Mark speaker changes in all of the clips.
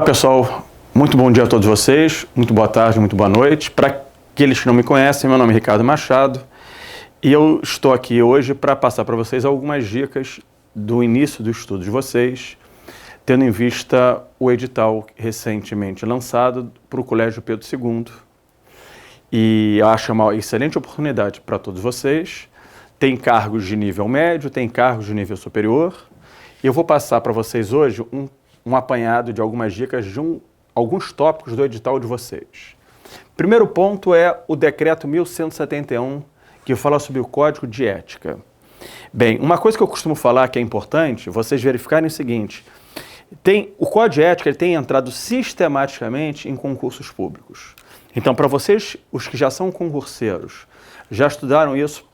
Speaker 1: pessoal, muito bom dia a todos vocês, muito boa tarde, muito boa noite. Para aqueles que não me conhecem, meu nome é Ricardo Machado e eu estou aqui hoje para passar para vocês algumas dicas do início do estudo de vocês, tendo em vista o edital recentemente lançado para o Colégio Pedro II. E acho uma excelente oportunidade para todos vocês. Tem cargos de nível médio, tem cargos de nível superior. E eu vou passar para vocês hoje um apanhado de algumas dicas de alguns tópicos do edital de vocês. Primeiro ponto é o decreto 1171, que fala sobre o Código de Ética. Bem, uma coisa que eu costumo falar que é importante, vocês verificarem o seguinte: o Código de Ética ele tem entrado sistematicamente em concursos públicos. Então, para vocês, os que já são concurseiros, já estudaram isso,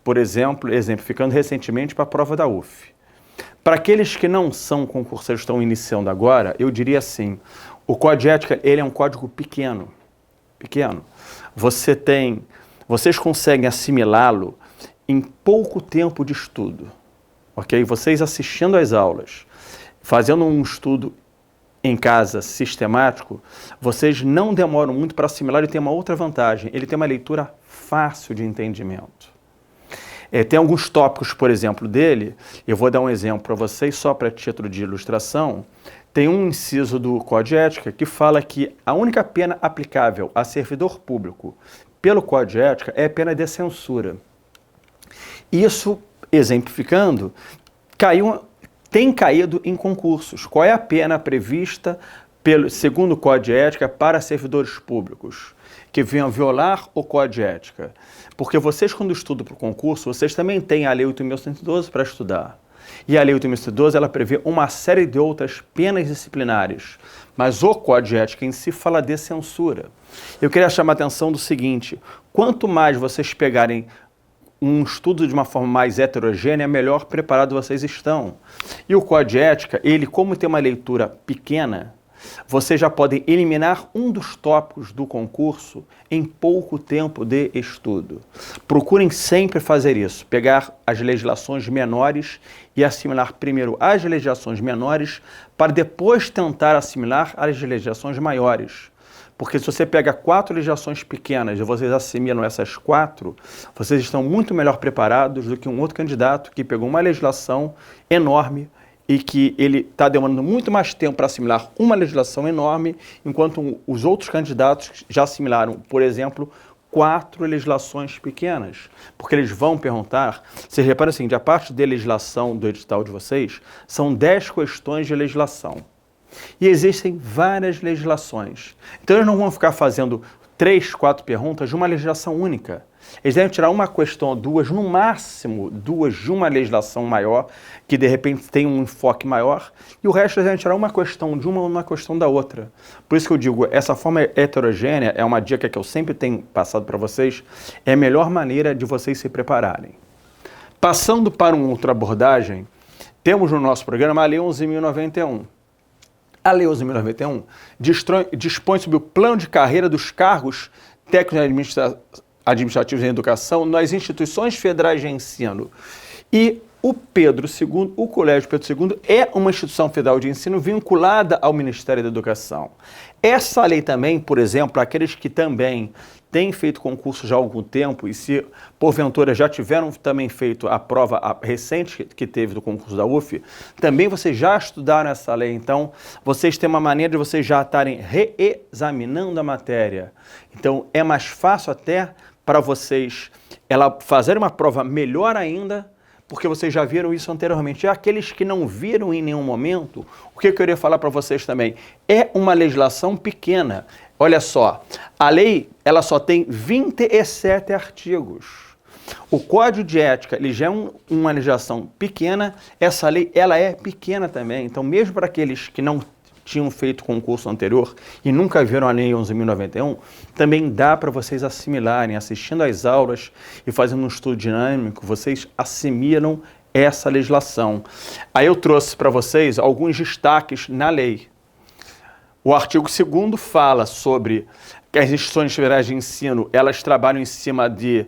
Speaker 1: por exemplo, exemplificando recentemente para a prova da UF. Para aqueles que não são concurseiros, estão iniciando agora, eu diria assim, o Código de Ética ele é um código pequeno. Vocês conseguem assimilá-lo em pouco tempo de estudo, ok? Vocês assistindo às aulas, fazendo um estudo em casa sistemático, vocês não demoram muito para assimilar. Ele tem uma outra vantagem, ele tem uma leitura fácil de entendimento. Tem alguns tópicos, por exemplo, dele, eu vou dar um exemplo para vocês, só para título de ilustração. Tem um inciso do Código de Ética que fala que a única pena aplicável a servidor público pelo Código de Ética é a pena de censura. Isso, exemplificando, tem caído em concursos. Qual é a pena prevista segundo o Código de Ética para servidores públicos que venham violar o Código de Ética? Porque vocês, quando estudam para o concurso, vocês também têm a Lei 8.112 para estudar. E a Lei 8.112, ela prevê uma série de outras penas disciplinares. Mas o Código de Ética em si fala de censura. Eu queria chamar a atenção do seguinte: quanto mais vocês pegarem um estudo de uma forma mais heterogênea, melhor preparado vocês estão. E o Código de Ética, ele, como tem uma leitura pequena, vocês já podem eliminar um dos tópicos do concurso em pouco tempo de estudo. Procurem sempre fazer isso, pegar as legislações menores e assimilar primeiro as legislações menores para depois tentar assimilar as legislações maiores. Porque se você pega 4 legislações pequenas e vocês assimilam essas 4, vocês estão muito melhor preparados do que um outro candidato que pegou uma legislação enorme e que ele está demorando muito mais tempo para assimilar uma legislação enorme, enquanto os outros candidatos já assimilaram, por exemplo, 4 legislações pequenas. Porque eles vão perguntar, vocês reparam assim, a parte de legislação do edital de vocês, são 10 questões de legislação. E existem várias legislações. Então eles não vão ficar fazendo 3, 4 perguntas de uma legislação única. Eles devem tirar uma questão ou duas, no máximo 2 de uma legislação maior, que de repente tem um enfoque maior, e o resto eles devem tirar uma questão de uma questão da outra. Por isso que eu digo, essa forma heterogênea é uma dica que eu sempre tenho passado para vocês, é a melhor maneira de vocês se prepararem. Passando para uma outra abordagem, temos no nosso programa a Lei 11.091. A Lei 11.091 dispõe sobre o plano de carreira dos cargos técnicos administrativos em educação nas instituições federais de ensino. E o Colégio Pedro II é uma instituição federal de ensino vinculada ao Ministério da Educação. Essa lei também, por exemplo, aqueles que também têm feito concurso já há algum tempo e se porventura já tiveram também feito a prova recente que teve do concurso da UF, também vocês já estudaram essa lei, então vocês têm uma maneira de vocês já estarem reexaminando a matéria. Então é mais fácil até para vocês fazerem uma prova melhor ainda, porque vocês já viram isso anteriormente. E aqueles que não viram em nenhum momento, o que eu queria falar para vocês também, é uma legislação pequena. Olha só, a lei ela só tem 27 artigos. O Código de Ética ele já é uma legislação pequena, essa lei ela é pequena também. Então, mesmo para aqueles que não tinham feito concurso anterior e nunca viram a Lei 11.091, também dá para vocês assimilarem, assistindo às aulas e fazendo um estudo dinâmico, vocês assimilam essa legislação. Aí eu trouxe para vocês alguns destaques na lei. O artigo 2º fala sobre que as instituições federais de ensino, elas trabalham em cima de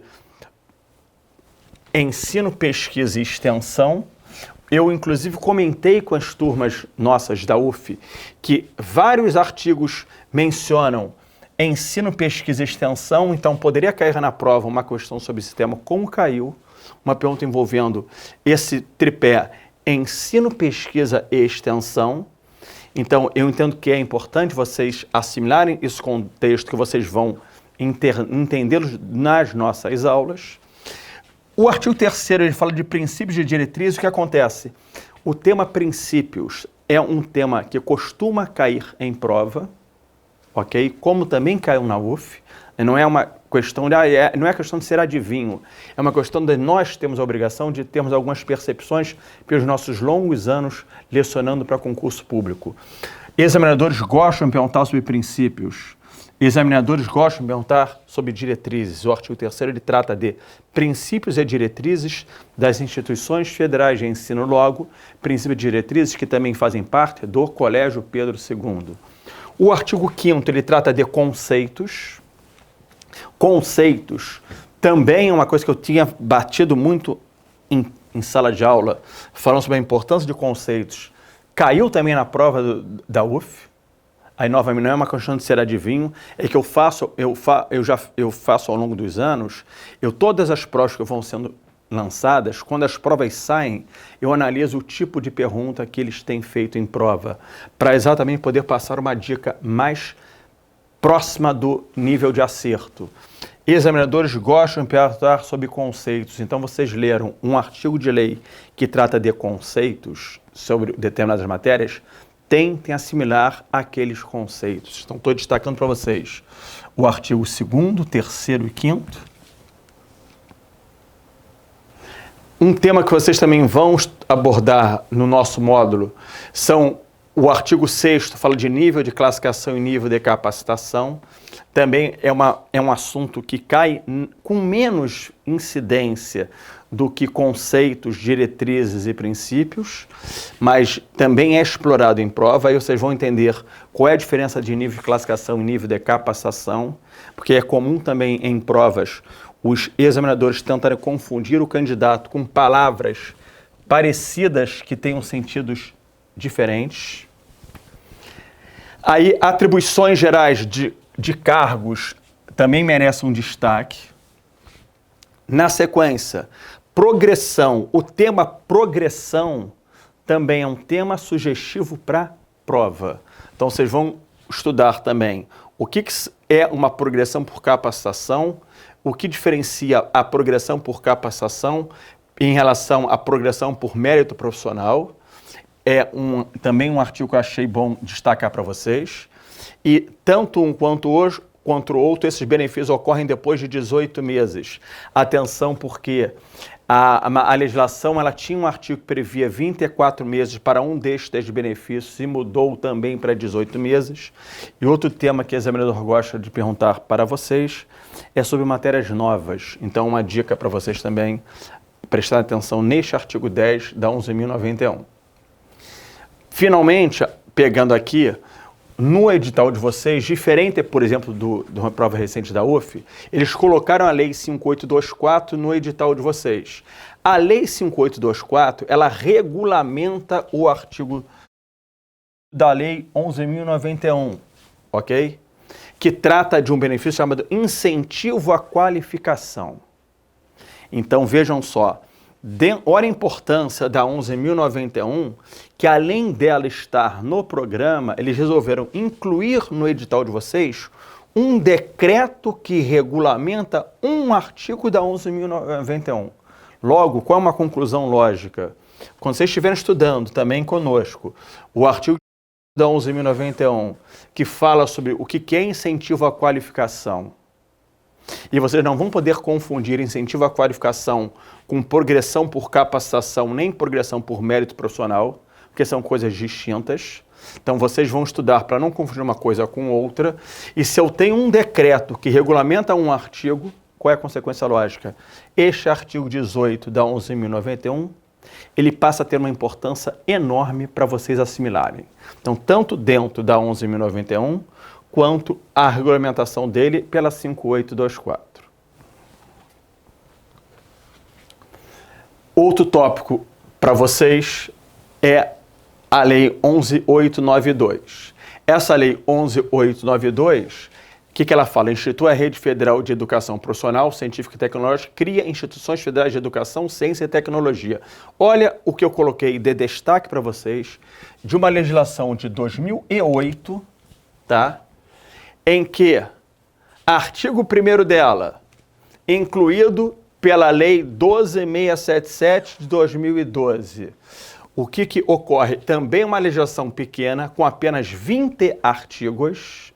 Speaker 1: ensino, pesquisa e extensão. eu inclusive comentei com as turmas nossas da UF que vários artigos mencionam ensino, pesquisa e extensão, então poderia cair na prova uma questão sobre esse tema, como caiu, uma pergunta envolvendo esse tripé ensino, pesquisa e extensão. Então, eu entendo que é importante vocês assimilarem esse contexto, que vocês vão entendê-los nas nossas aulas. O artigo 3º, ele fala de princípios e diretrizes. O que acontece? O tema princípios é um tema que costuma cair em prova, ok? Como também caiu na UF. Não é uma questão de, não é questão de ser adivinho, é uma questão de nós termos a obrigação de termos algumas percepções pelos nossos longos anos lecionando para concurso público. Examinadores gostam de perguntar sobre princípios, examinadores gostam de perguntar sobre diretrizes. O artigo 3º ele trata de princípios e diretrizes das instituições federais de ensino, logo, princípios e diretrizes que também fazem parte do Colégio Pedro II. O artigo 5º ele trata de conceitos. Conceitos também é uma coisa que eu tinha batido muito em sala de aula, falando sobre a importância de conceitos. Caiu também na prova da UF. Aí, novamente, não é uma questão de ser adivinho, é que eu faço ao longo dos anos, todas as provas que vão sendo lançadas, quando as provas saem, eu analiso o tipo de pergunta que eles têm feito em prova, para exatamente poder passar uma dica mais próxima do nível de acerto. Examinadores gostam de perguntar sobre conceitos, então vocês leram um artigo de lei que trata de conceitos sobre determinadas matérias, tentem assimilar aqueles conceitos. Então, estou destacando para vocês o artigo 2º, 3º e 5º. Um tema que vocês também vão abordar no nosso módulo são o artigo 6º, fala de nível de classificação e nível de capacitação. Também é um assunto que cai com menos incidência do que conceitos, diretrizes e princípios, mas também é explorado em prova. Aí vocês vão entender qual é a diferença de nível de classificação e nível de capacitação, porque é comum também em provas os examinadores tentarem confundir o candidato com palavras parecidas que tenham sentidos diferentes. Aí, atribuições gerais de cargos também merecem um destaque. Na sequência, progressão. O tema progressão também é um tema sugestivo para prova. Então, vocês vão estudar também o que é uma progressão por capacitação, o que diferencia a progressão por capacitação em relação à progressão por mérito profissional. Também um artigo que eu achei bom destacar para vocês. E tanto um quanto o outro, esses benefícios ocorrem depois de 18 meses. Atenção, porque a legislação ela tinha um artigo que previa 24 meses para um destes benefícios e mudou também para 18 meses. E outro tema que o examinador gosta de perguntar para vocês é sobre matérias novas. Então, uma dica para vocês também prestar atenção neste artigo 10 da 11.091. Finalmente, pegando aqui, no edital de vocês, diferente, por exemplo, de uma prova recente da UF, eles colocaram a Lei 5824 no edital de vocês. A Lei 5824, ela regulamenta o artigo da Lei 11.091, ok? Que trata de um benefício chamado incentivo à qualificação. Então, vejam só. Olha a importância da 11.091, que além dela estar no programa, eles resolveram incluir no edital de vocês um decreto que regulamenta um artigo da 11.091. Logo, qual é uma conclusão lógica? Quando vocês estiverem estudando também conosco o artigo da 11.091, que fala sobre o que é incentivo à qualificação, e vocês não vão poder confundir incentivo à qualificação com progressão por capacitação, nem progressão por mérito profissional, porque são coisas distintas. Então, vocês vão estudar para não confundir uma coisa com outra. E se eu tenho um decreto que regulamenta um artigo, qual é a consequência lógica? Este artigo 18 da 11.091, ele passa a ter uma importância enorme para vocês assimilarem. Então, tanto dentro da 11.091, quanto a regulamentação dele pela 5824. Outro tópico para vocês é a Lei 11.892. Essa Lei 11.892, o que ela fala? Institui a Rede Federal de Educação Profissional, Científica e Tecnológica, cria instituições federais de educação, ciência e tecnologia. Olha o que eu coloquei de destaque para vocês de uma legislação de 2008, tá? Em que artigo 1º dela, incluído pela Lei 12.677 de 2012. O que ocorre? Também uma legislação pequena, com apenas 20 artigos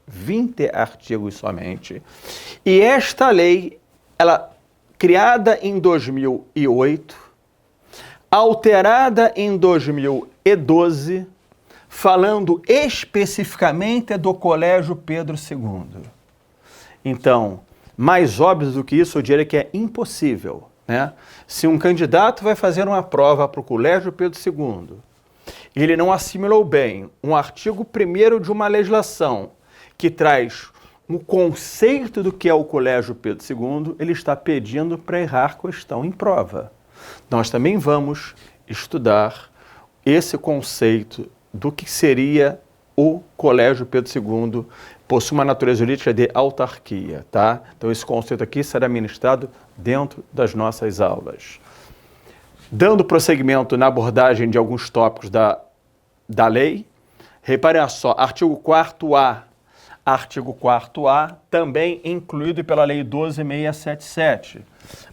Speaker 1: somente. E esta lei, ela criada em 2008, alterada em 2012, falando especificamente do Colégio Pedro II. Então, mais óbvio do que isso, eu diria que é impossível, né? Se um candidato vai fazer uma prova para o Colégio Pedro II, ele não assimilou bem um artigo 1º de uma legislação que traz um conceito do que é o Colégio Pedro II, ele está pedindo para errar questão em prova. Nós também vamos estudar esse conceito do que seria o Colégio Pedro II, possui uma natureza jurídica de autarquia, tá? Então esse conceito aqui será ministrado dentro das nossas aulas. Dando prosseguimento na abordagem de alguns tópicos da lei, reparem só, artigo 4º também incluído pela Lei 12.677.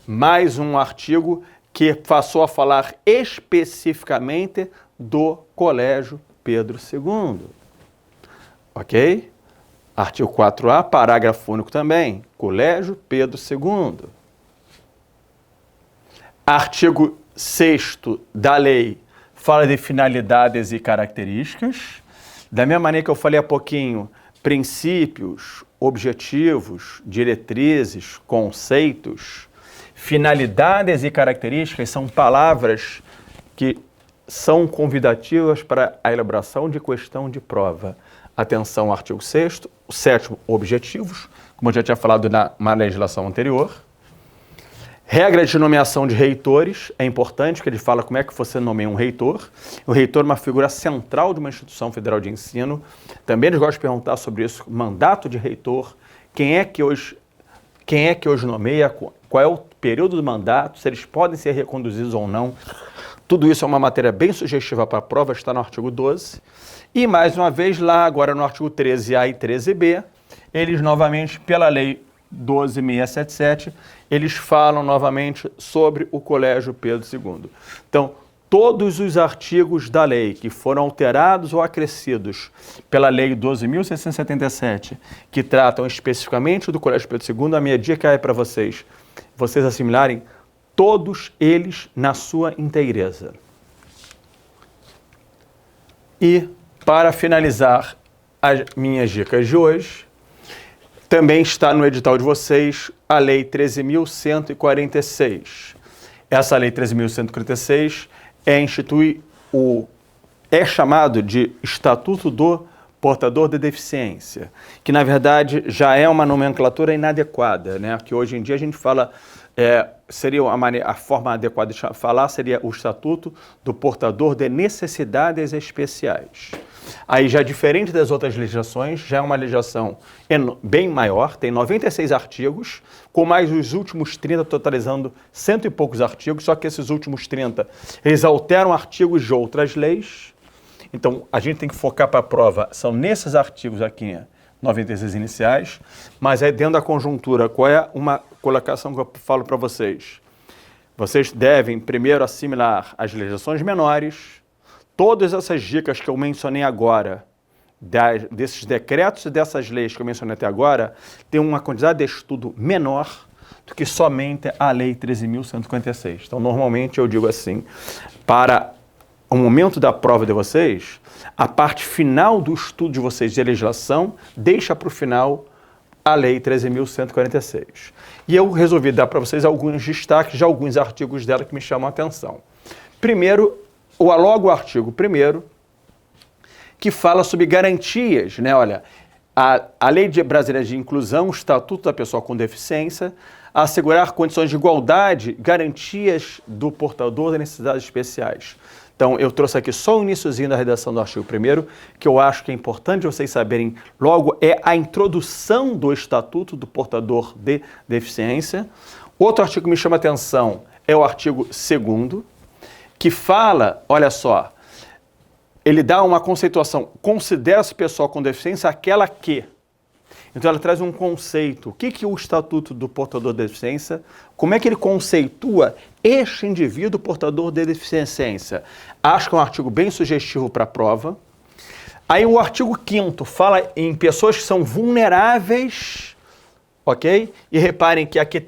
Speaker 1: Mais um artigo que passou a falar especificamente do Colégio Pedro II. Ok? Artigo 4A, parágrafo único também, Colégio Pedro II. Artigo 6º da lei fala de finalidades e características. Da mesma maneira que eu falei há pouquinho, princípios, objetivos, diretrizes, conceitos, finalidades e características são palavras que são convidativas para a elaboração de questão de prova. Atenção ao artigo 6º, o 7º, objetivos, como eu já tinha falado na legislação anterior. Regra de nomeação de reitores, é importante, porque ele fala como é que você nomeia um reitor. O reitor é uma figura central de uma instituição federal de ensino. Também eles gostam de perguntar sobre isso, mandato de reitor, quem é que hoje nomeia, qual é o período do mandato, se eles podem ser reconduzidos ou não. Tudo isso é uma matéria bem sugestiva para a prova, está no artigo 12. E, mais uma vez, lá agora no artigo 13A e 13B, eles novamente, pela Lei 12.677, eles falam novamente sobre o Colégio Pedro II. Então, todos os artigos da lei que foram alterados ou acrescidos pela Lei 12.677, que tratam especificamente do Colégio Pedro II, a minha dica é para vocês assimilarem todos eles na sua inteireza. E, para finalizar as minhas dicas de hoje, também está no edital de vocês a Lei 13.146. Essa Lei 13.146 é chamado de Estatuto do Portador de Deficiência, que na verdade já é uma nomenclatura inadequada, né? Que hoje em dia a gente fala, seria a forma adequada de falar seria o Estatuto do Portador de Necessidades Especiais. Aí já diferente das outras legislações, já é uma legislação bem maior, tem 96 artigos, com mais os últimos 30, totalizando 100 e poucos artigos, só que esses últimos 30, eles alteram artigos de outras leis. Então, a gente tem que focar para a prova, são nesses artigos aqui, 96 iniciais, mas aí dentro da conjuntura, qual é uma colocação que eu falo para vocês? Vocês devem primeiro assimilar as legislações menores. Todas essas dicas que eu mencionei agora, desses decretos e dessas leis que eu mencionei até agora, tem uma quantidade de estudo menor do que somente a Lei 13.156. Então, normalmente eu digo assim, para o momento da prova de vocês, a parte final do estudo de vocês de legislação, deixa para o final a Lei 13.146. E eu resolvi dar para vocês alguns destaques de alguns artigos dela que me chamam a atenção. Primeiro, logo o artigo 1º, que fala sobre garantias, né? Olha, a Lei Brasileira de Inclusão, o Estatuto da Pessoa com Deficiência, assegurar condições de igualdade, garantias do portador de necessidades especiais. Então, eu trouxe aqui só o iniciozinho da redação do artigo 1º, que eu acho que é importante vocês saberem logo, é a introdução do Estatuto do Portador de Deficiência. Outro artigo que me chama a atenção é o artigo 2º, que fala, olha só, ele dá uma conceituação, considera-se pessoa com deficiência aquela que. Então ela traz um conceito, o que é o Estatuto do Portador de Deficiência, como é que ele conceitua este indivíduo portador de deficiência. Acho que é um artigo bem sugestivo para a prova. Aí o artigo 5º fala em pessoas que são vulneráveis, ok? E reparem que aqui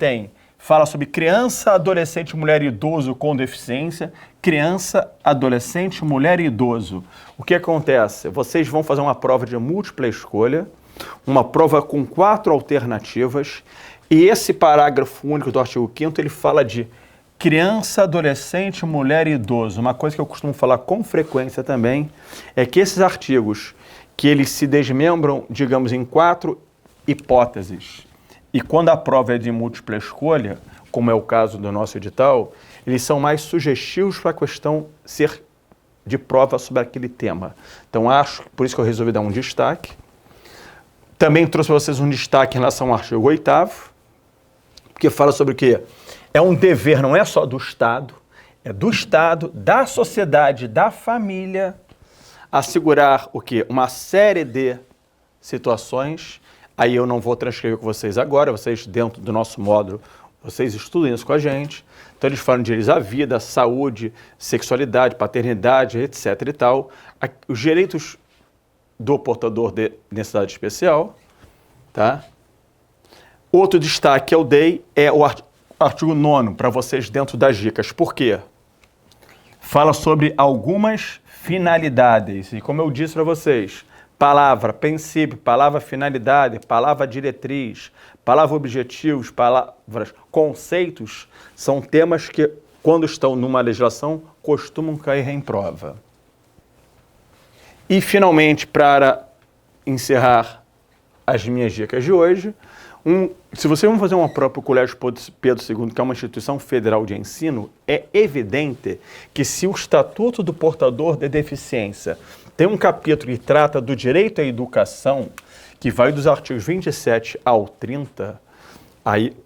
Speaker 1: fala sobre criança, adolescente, mulher e idoso com deficiência, criança, adolescente, mulher e idoso. O que acontece? Vocês vão fazer uma prova de múltipla escolha, uma prova com 4 alternativas, e esse parágrafo único do artigo 5º, ele fala de criança, adolescente, mulher e idoso. Uma coisa que eu costumo falar com frequência também é que esses artigos, que eles se desmembram, digamos, em 4 hipóteses, e quando a prova é de múltipla escolha, como é o caso do nosso edital, eles são mais sugestivos para a questão ser de prova sobre aquele tema. Então, por isso que eu resolvi dar um destaque. Também trouxe para vocês um destaque em relação ao artigo 8º, porque fala sobre o quê? É um dever, não é só do Estado, é do Estado, da sociedade, da família, assegurar o quê? Uma série de situações. Aí eu não vou transcrever com vocês agora, vocês dentro do nosso módulo, vocês estudem isso com a gente. Então eles falam de direitos à vida, saúde, sexualidade, paternidade, etc. e tal. Os direitos do portador de necessidade especial, tá? Outro destaque que eu dei é o artigo 9º, para vocês dentro das dicas. Por quê? Fala sobre algumas finalidades. E como eu disse para vocês, palavra princípio, palavra finalidade, palavra diretriz, palavra objetivos, palavras conceitos, são temas que, quando estão numa legislação, costumam cair em prova. E, finalmente, para encerrar as minhas dicas de hoje, se vocês vão fazer uma prova para o Colégio Pedro II, que é uma instituição federal de ensino, é evidente que se o Estatuto do Portador de Deficiência tem um capítulo que trata do direito à educação, que vai dos artigos 27 ao 30, aí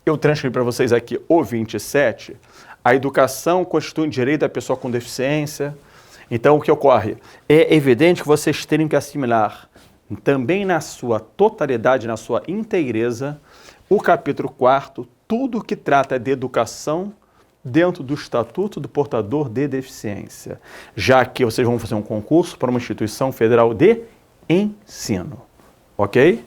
Speaker 1: eu transcrevi para vocês aqui o 27, a educação constitui um direito da pessoa com deficiência. Então, o que ocorre? É evidente que vocês terem que assimilar também na sua totalidade, na sua inteireza, o capítulo 4º, tudo que trata de educação dentro do Estatuto do Portador de Deficiência, já que vocês vão fazer um concurso para uma instituição federal de ensino, ok?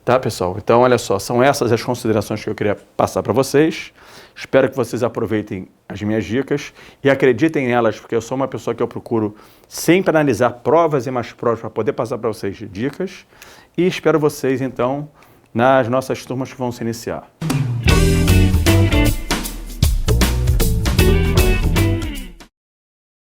Speaker 1: Tá, pessoal? Então, olha só, são essas as considerações que eu queria passar para vocês. Espero que vocês aproveitem as minhas dicas e acreditem nelas, porque eu sou uma pessoa que eu procuro sempre analisar provas e mais provas para poder passar para vocês dicas. E espero vocês, então, nas nossas turmas que vão se iniciar.